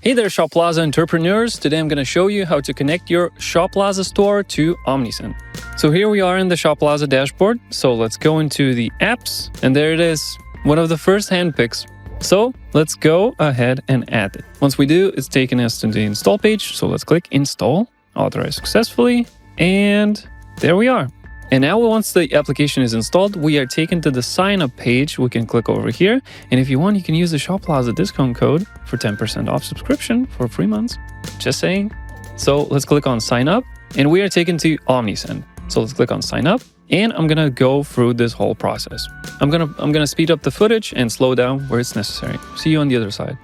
Hey there, Shoplazza entrepreneurs! Today I'm going to show you how to connect your Shoplazza store to Omnisend. So here we are in the Shoplazza dashboard. So let's go into the apps, and there it is, one of the first handpicks. So let's go ahead and add it. Once we do, it's taking us to the install page. So let's click install, authorize successfully, and there we are. And now once the application is installed, we are taken to the sign up page. We can click over here. And if you want, you can use the Shoplazza discount code for 10% off subscription for 3 months. Just saying. So let's click on sign up and we are taken to Omnisend. So let's click on sign up and I'm going to go through this whole process. I'm going to speed up the footage and slow down where it's necessary. See you on the other side.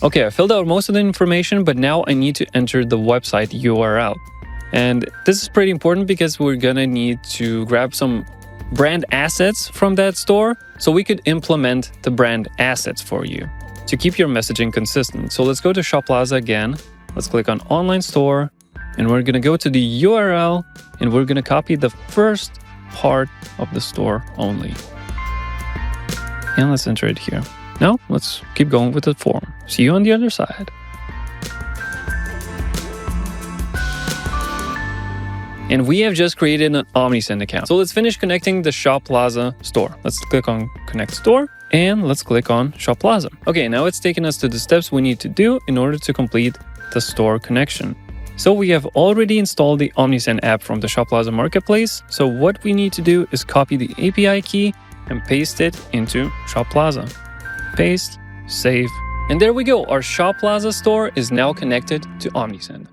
Okay, I filled out most of the information, but now I need to enter the website URL. And this is pretty important because we're gonna need to grab some brand assets from that store so we could implement the brand assets for you to keep your messaging consistent. So let's go to Shoplazza again. Let's click on online store and we're gonna go to the URL and we're gonna copy the first part of the store only. And let's enter it here. Now let's keep going with the form. See you on the other side. And we have just created an Omnisend account. So let's finish connecting the Shoplazza store. Let's click on Connect Store and let's click on Shoplazza. Okay, now it's taken us to the steps we need to do in order to complete the store connection. So we have already installed the Omnisend app from the Shoplazza marketplace. So what we need to do is copy the API key and paste it into Shoplazza. Paste, save, and there we go. Our Shoplazza store is now connected to Omnisend.